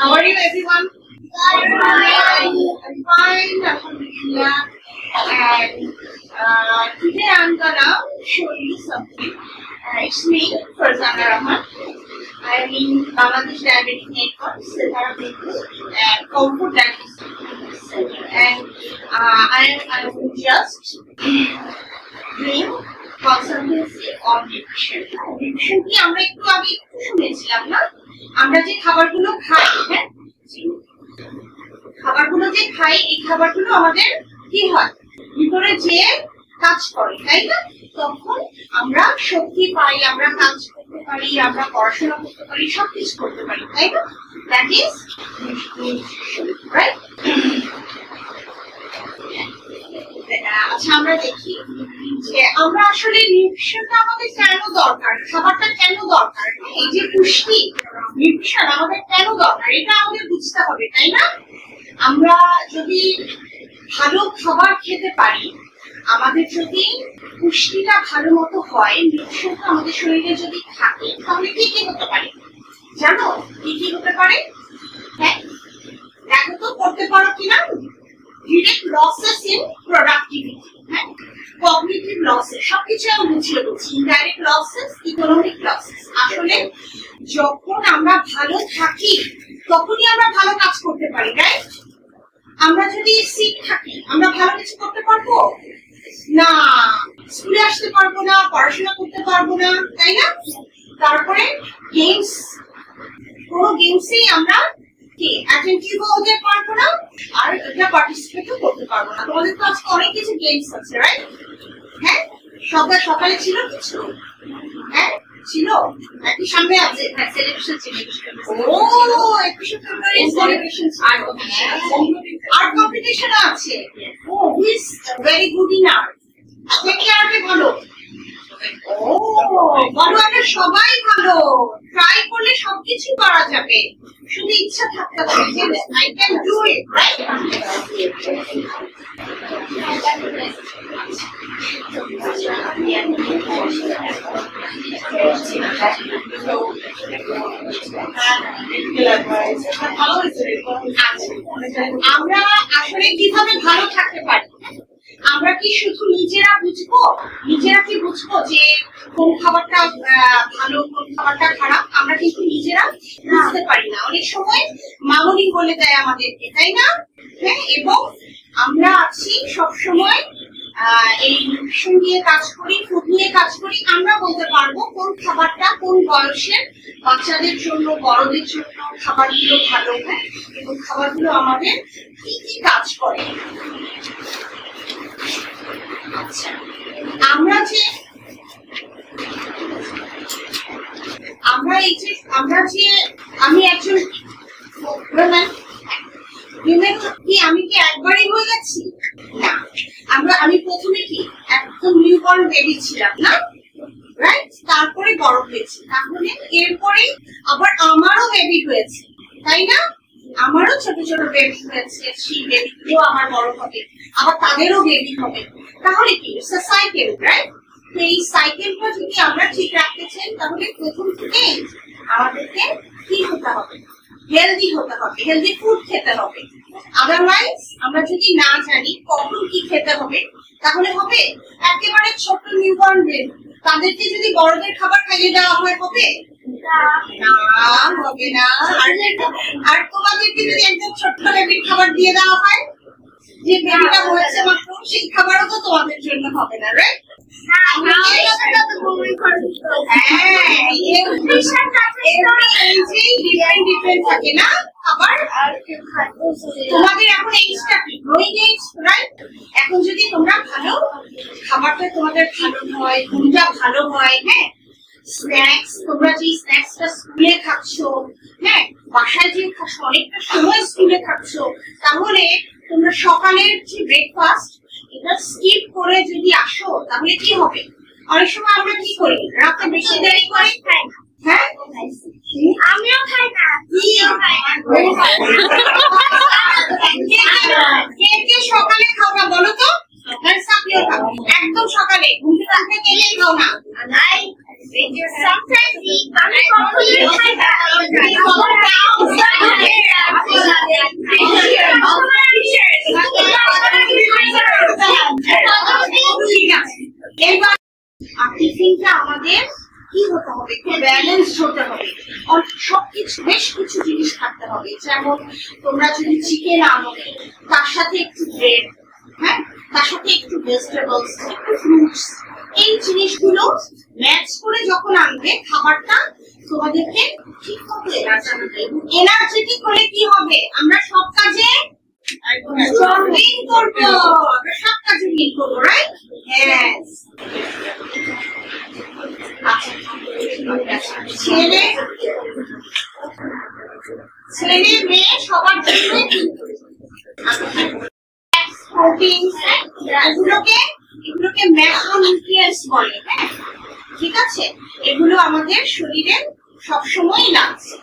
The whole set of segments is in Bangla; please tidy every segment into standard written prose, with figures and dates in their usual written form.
How are you, everyone? I'm fine, alhamdulillah. And today I'm gonna show you something. It's me, Farzana Rahman. I am in Bangladesh Diabetic Network, and Comfort Diabetes Center. And I will just doing consultancy on nutrition. Nutrition কি আমরা একটু আগে শুনেছিলাম না? আমরা যে খাবারগুলো খাই, হ্যাঁ, খাবারগুলো যে খাই, এই খাবারগুলো আমাদের কি হয়, ভিতরে যে কাজ করে, তাই না? তখন আমরা শক্তি পাই, আমরা কাজ করতে পারি, আমরা পড়াশোনা করতে পারি, সবকিছু করতে পারি, তাই না? That is nutrition, right? আচ্ছা, আমরা দেখি যে আমরা আসলে নিউট্রিশনটা আমাদের কেন দরকার, খাবারটা কেন দরকার, এই যে পুষ্টি নিউট্রিশন আমাদের কেন দরকার, এটা আমাদের বুঝতে হবে, তাই না? আমরা যদি ভালো খাবার খেতে পারি, আমাদের যদি পুষ্টিটা ভালো মতো হয়, নিউট্রিশনটা আমাদের শরীরে যদি থাকে, তাহলে কি কি হতে পারে জানো? কি কি হতে পারে? হ্যাঁ, দেখো তো, করতে পারো কিনা? ডিরেক্ট লসেস ইন প্রোডাক্টিভিটি, হ্যাঁ, কগনিটিভ লসেস, সবকিছু আমি বুঝিয়ে বলছি। Indirect losses, economic losses. আসলে যখন আমরা ভালো থাকি তখনই আমরা ভালো কাজ করতে পারি, রাইট? আমরা যদি সিক থাকি, আমরা ভালো কিছু করতে পারবো না, স্কুলে আসতে পারবো না, পড়াশোনা করতে পারবো না, তাই না? তারপরে গেমস, কোনো গেমসেই আমরা অ্যাটেন্টিভ হতে পারবো না, আর এটা পার্টিসিপেটও করতে পারবো না। তোমাদের তো আজকে অনেক কিছু গেমস আছে, রাইট? হ্যাঁ, সকালে ছিল কিছু, হ্যাঁ ছিল, একই সামনে আছে, হ্যাঁ, সেলিব্রেশন ছিল। ও, 21 ফেব্রুয়ারি সেলিব্রেশন আর কম্পিটিশন আছে। Oh, who is very good in art? কে আর্টে ভালো? ও, বলো, আমরা সবাই ভালো, ট্রাই করলে সবকিছু করা যাবে, শুধু ইচ্ছা থাকতে হবে যে I can do it, right? আমরা আসলে কিভাবে ভালো থাকতে পারি? আমরা কি শুধু নিজেরা বুঝবো? নিজেরা কি বুঝবো যে কোন খাবারটা ভালো, কোন খাবারটা খারাপ? আমরা কিন্তু নিজেরা বুঝতে পারি না। অনেক সময় মামনি বলে দেয় আমাদেরকে, তাই না? হ্যাঁ, এবং আমরা আছি সবসময় এই নিউট্রিশন নিয়ে কাজ করি, ফুড নিয়ে কাজ করি। আমরা বলতে পারবো কোন খাবারটা কোন বয়সের বাচ্চাদের জন্য, বড়দের জন্য খাবারগুলো ভালো, হয় এবং খাবারগুলো আমাদের কি কি কাজ করে। আচ্ছা, আমরা আমি একজন আমি কি একবারই হয়ে গেছি না? আমি প্রথমে কি একদম নিউবর্ন বেবি ছিলাম না, রাইট? তারপরে বড় হয়েছি, তাহলে এরপরে আবার আমারও বেবি হয়েছে, তাই না? আমারও ছোট ছোট বেবি হয়েছে, সেই বেবিগুলো আমার বড় হবে, আবার তাদেরও বেবি হবে। তাহলে কি সাইকেল, রাইট? তো এই সাইকেলটা যদি আমরা ঠিক রাখতে চাই, তাহলে প্রথম থেকে আমাদেরকে কি হতে হবে? হেলদি হতে হবে, হেলদি ফুড খেতে হবে। আদারওয়াইজ আমরা যদি না জানি কখন কি খেতে হবে, তাহলে হবে একেবারে ছোট নিউবর্ন বেবি, তাদেরকে যদি বড়দের খাবার খাইয়ে দেওয়া হয়, হবে না, হবে না। আর তোমাদেরকে যদি একদম ছোট্ট বেবির খাবার দিয়ে দেওয়া হয়, যে বেবিটা হয়েছে মাত্র, সেই খাবারও তো তোমাদের জন্য হবে না, রাইট? থাকে না আবার। তোমাদের এখন এইজটা কি? Growing age, right? এখন যদি তোমরা ভালো খাবারটা তোমাদের ভালো হয়, ঘুমটা ভালো হয়, হ্যাঁ, স্ন্যাক্স, তোমরা যে স্ন্যাক্সটা স্কুলে খাচ্ছ, হ্যাঁ, বাসায় যে খাচ্ছ, অনেকটা সময় স্কুলে খাচ্ছ, তাহলে তোমরা সকালের যে ব্রেকফাস্ট, এটা স্কিপ করে যদি আসো, তাহলে কি হবে? অনেক সময় আমরা কি করি, রাতে বেশি দেরি করে খাই, হ্যাঁ, আমিও খাই না, কে সকালে খাও না বলো তো? একদম সকালে ঘুম থেকে গেলেই খাও না। Sometimes we বেশ কিছু জিনিস থাকতে হবে, যেমন তোমরা যদি চিকেন আনো তার সাথে একটু ব্রেড, হ্যাঁ, তার সাথে একটু ভেজিটেবলস, একটু ফ্রুটস, এই জিনিসগুলো ম্যাচ করে যখন আনবে খাবারটা তোমাদেরকে ঠিক মতো এনার্জেটিক হলে কি হবে, আমরা সব কাজে লিঙ্ক করবো, আমরা সব কাজে লিঙ্ক করবো, রাইট? হ্যাঁ। ছেলে ছেলে মেয়ে সবার জন্য এগুলোকে ম্যাক্রোনিউট্রিয়েন্টস বলে, হ্যাঁ, ঠিক আছে? এগুলো আমাদের শরীরে সবসময় লাগছে।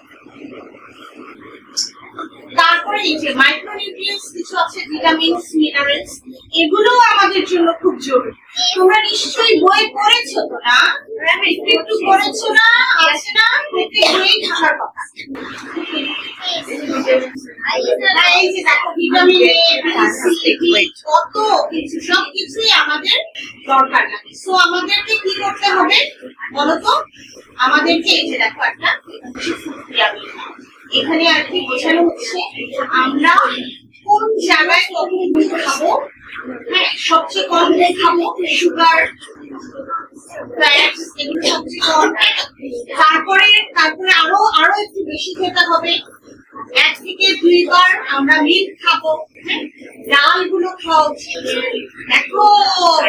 তারপরে এই যে মাইক্রোনিউট্রিয়েন্টস কিছু আছে, ভিটামিনস, মিনারেলস, এগুলো আমাদের জন্য খুব জরুরি। তোমরা নিশ্চয়ই বই পড়েছো তো না? একটু পড়েছো না? আছে না? বই থাকার কথা। এই যে দেখো ভিটামিন এ, কত কিছু, সবকিছুই আমাদের দরকার লাগে। সো আমাদেরকে কি করতে হবে বলতো? আমাদেরকে এই যে দেখো একটা এখানে আর কি বোঝানো হচ্ছে আমরা কোন জায়গায় কখন খাবো, হ্যাঁ, সবচেয়ে কম খাবো সুগার, এগুলো সবচেয়ে কম। তারপরে আরো একটু বেশি খেতে হবে, 1 থেকে 2 বার আমরা মিল্ক খাবো, ডালগুলো খাওয়া উচিত। দেখো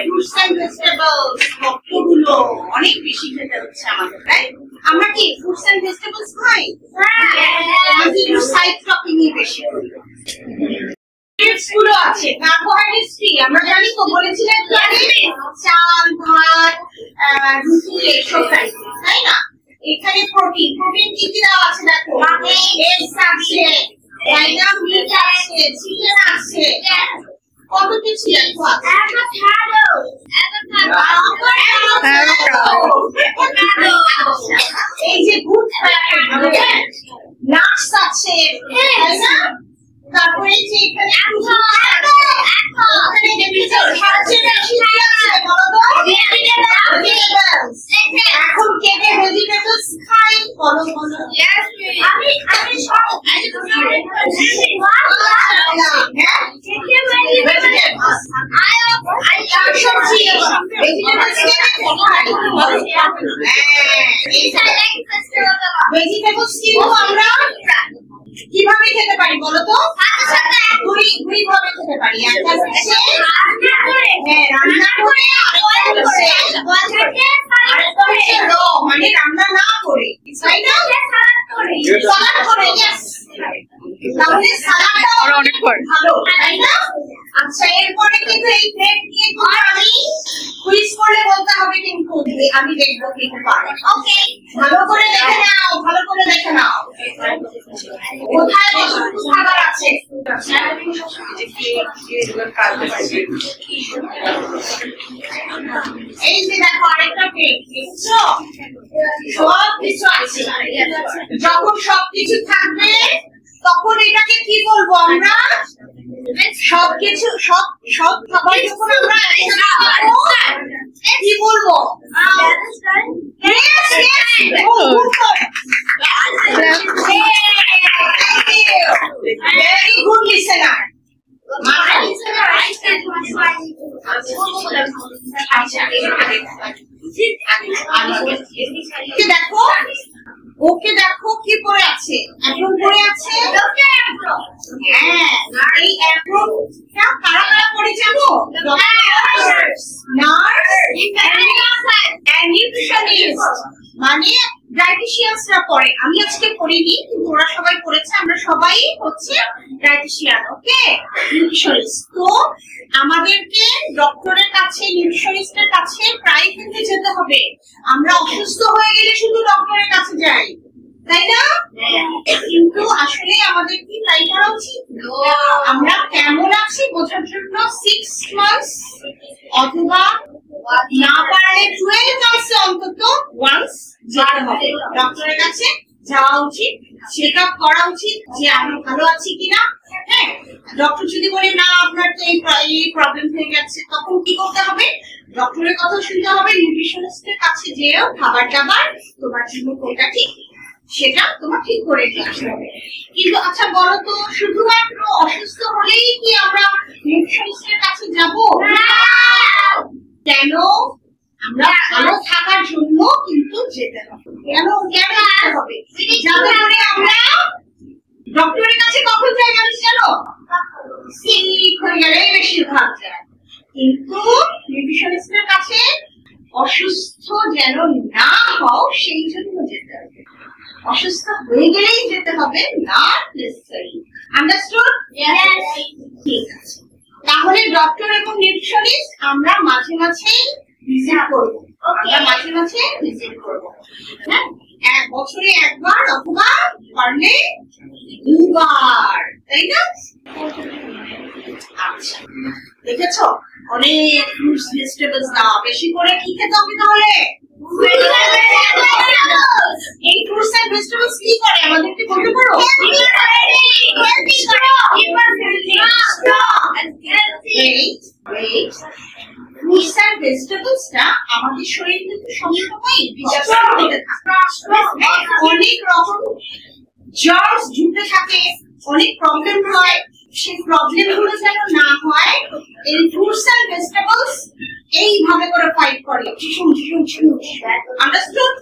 ফ্রুটস এন্ড ভেজিটেবলস কতগুলো, অনেক বেশি খেতে হচ্ছে আমাদের, তাই? আমরা কি ফ্রুটস এন্ড ভেজিটেবলস খাই? আমাদের একটু সাইড টপিংই বেশি করি। গুলো আছে কার্বোহাইড্রেটস কি আমরা জানি তো, বলেছিলেন চাল, ভাত, রুটি, এসব খাই, তাই না? এখানে প্রোটিন কি কি দেওয়া আছে দেখো, এগস আছে, মিট আছে, চিকেন আছে, কত কিছু দেখো। এই যে গুড নাটস আছে, তাই না? তারপরে যে এখানে এখন কে কে ভেজিটেবলস খাই বলো বলো? আমি ভেজিটেবলস কিন্তু আমরা কিভাবে খেতে পারি বলতো? দুই ভাবে খেতে পারি, একটা হচ্ছে রান্না করে, আরেকটা হচ্ছে র, মানে রান্না না করে, তাই না? সালাদ করে, তাহলে সালাদটাও অনেক ভালো, তাই না? আচ্ছা, এরপরে কিন্তু এই প্লেট নিয়ে আমি কুইজ করলে বলতে হবে, কিন্তু আমি দেখবো কিন্তু পারো। ওকে, ভালো করে দেখে নাও, ভালো করে দেখে নাও কোথায় খাবার আছে। এই যে দেখো আরেকটা প্লেট, দেখছো সব কিছু আছে। যখন সবকিছু থাকবে তখন এটাকে কি বলবো আমরা? সবকিছু সব খাবার যখন আমরা কি বলবো? Very good listener. দেখো ওকে, দেখো কি পরে আছে, এখন পরে আছে, হ্যাঁ, এই অ্যাপ্রনটা কারা কারা পরে জানো? মানে ডায়েটিশিয়ানসরা পরে, আমি আজকে পড়িনি কিন্তু ওরা সবাই পড়েছে, আমরা সবাই হচ্ছে ডায়েটিশিয়ান, ওকে, নিউট্রিশনিস্ট। তো আমাদেরকে ডক্টরের কাছে, নিউট্রিশনিস্টের কাছে প্রায় কিন্তু যেতে হবে। আমরা অসুস্থ হয়ে গেলে শুধু ডক্টরের কাছে যাই, তাই না? কিন্তু আসলে আমাদের কি তাই করা উচিত? আমরা কেমন আছি বোঝার জন্য 6 মান্থস অথবা না পারলে 12 মান্থসে অন্তত ওয়ান্স যেতে হবে ডক্টরের কাছে, যাওয়া উচিত, চেক আপ করা উচিত যে আমি ভালো আছি কিনা। হ্যাঁ, ডক্টর যদি বলে না আপনার তো এই প্রবলেম হয়ে গেছে, তখন কি করতে হবে? ডক্টরের কথা শুনতে হবে, নিউট্রিশনিস্টের কাছে যেও খাবার দাবার তোমার জন্য কোনটা ঠিক সেটা তোমার ঠিক করে নিয়ে আসতে হবে। কিন্তু আচ্ছা বলো তো, শুধুমাত্র অসুস্থ হলেই কি আমরা নিউট্রিশনিস্টের কাছে যাব? কেন? আমরা ভালো থাকার জন্য কিন্তু যেতে হবে। কেন কেন যেতে হবে? যাতে করে আমরা ডক্টরের কাছে কখন যাই জানো? সিক হয়ে গেলে বেশিরভাগ যায়, কিন্তু নিউট্রিশনিস্টের কাছে অসুস্থ যেন না হও সেই জন্য যেতে হবে। অসুস্থ হয়ে গেলেই যেতে হবে, নট নেসেসারি। আন্ডারস্টুড? ঠিক আছে, তাহলে ডক্টর এবং নিউট্রিশনিস্ট আমরা মাঝে মাঝেই ভিজিট করব। আমরা মাঝে মাঝে ভিজিট করব, হ্যাঁ, এক বছরে একবার অথবা পারলে দুবার, তাই না? আচ্ছা, দেখেছো অনেক ফ্রুটস ভেজিটেবলস দাও। বেশি করে কি খেতে হবে তাহলে? এই ফ্রুটস এন্ড ভেজিটেবলস কি করে আমাদেরকে বলতে পারো? ফ্রুটস এন্ড ভেজিটেবলস টা আমাদের শরীর কিন্তু সবসময় অনেক রকম জার্মস ঢুকে থাকে, অনেক প্রবলেম হয়। সেই প্রবলেম গুলো যেন না হয়, এই ফ্রুটস এন্ড ভেজিটেবলস এইভাবে করে ফাইট করে। আন্ডারস্টুড?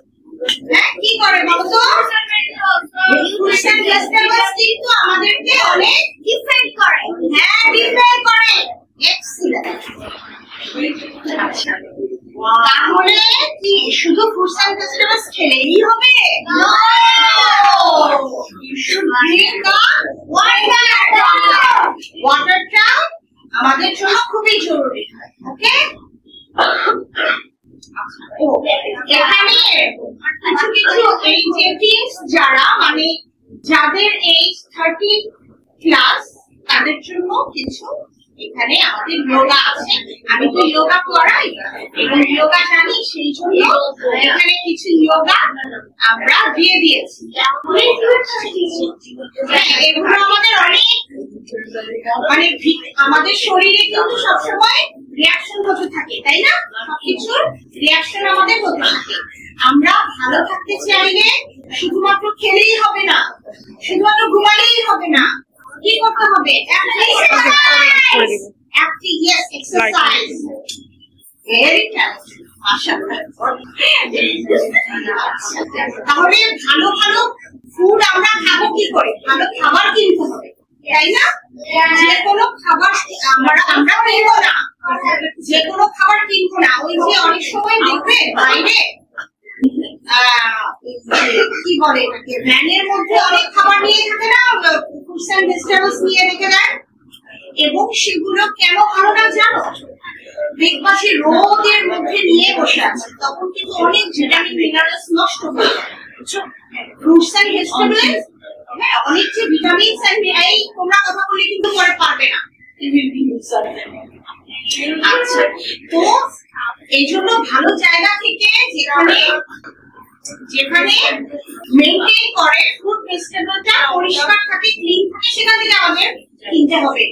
হ্যাঁ, কি করে বলো তো? ফ্রুটস এন্ড ভেজিটেবলস কিন্তু আমাদেরকে অনেক ডিফেন্ড করে। হ্যাঁ, ডিফেন্ড করে। এক্সিলেন্ট। আচ্ছা, তাহলে কি শুধু ফ্রুটস এন্ড ভেজিটেবলস খেলেই হবে? নো, ইউ শুড ড্রিঙ্ক ওয়াটারটা আমাদের জন্য খুবই জরুরি। ওকে, এখানে কিছু কিছু এই যে টিনস যারা, মানে যাদের এজ 30 প্লাস, তাদের জন্য কিছু এখানে আমাদের যোগা আছে। আমি তো যোগা করাই এবং যোগা জানি, সেই জন্য এখানে কিছু যোগা আমরা দিয়ে দিয়েছি। এগুলো আমাদের অনেক, মানে আমাদের শরীরে কিন্তু সবসময় রিয়াকশন হতে থাকে, তাই না? সবকিছুর রিয়াকশন আমাদের হতে থাকে। আমরা ভালো থাকতে চাইলে শুধুমাত্র খেলেই হবে না, শুধুমাত্র ঘুমালেই হবে না, কি করতে হবে? এক্সারসাইজ। ভেরি ট্যালেন্টেড, মাশাআল্লাহ। তাহলে ভালো ভালো ফুড আমরা খাবো কি করে? ভালো খাবার কিনতে হবে, তাই না? যে কোনো খাবার আমরা কিনবো না, যে কোনো খাবার কিনবো না। ওই যে অনেক সময় দেখবে বাইরে কি বলে এটাকে, ভ্যানের মধ্যে অনেক খাবার নিয়ে থাকে না, ফ্রুটস এন্ড ভেজিটেবলস নিয়ে রেখে দেয়, এবং সেগুলো কেন ভালো না জানো? দেখবা সে রোদের মধ্যে নিয়ে বসে আছে, তখন কিন্তু অনেক ভিটামিন মিনারেলস নষ্ট হয়ে যায়। ফ্রুটস এন্ড ভেজিটেবলস, হ্যাঁ, অনেক যে ভিটামিনস এন্ড এই তোমরা কথা বলে কিন্তু পরে পারবে না। আচ্ছা, তো এই জন্য ভালো জায়গা থেকে যেখানে মেইনটেইন করে ফুড ভেজিটেবলটা পরিষ্কার থাকে, ক্লিন থাকে, সেখান থেকে আমাদের কিনতে হবে।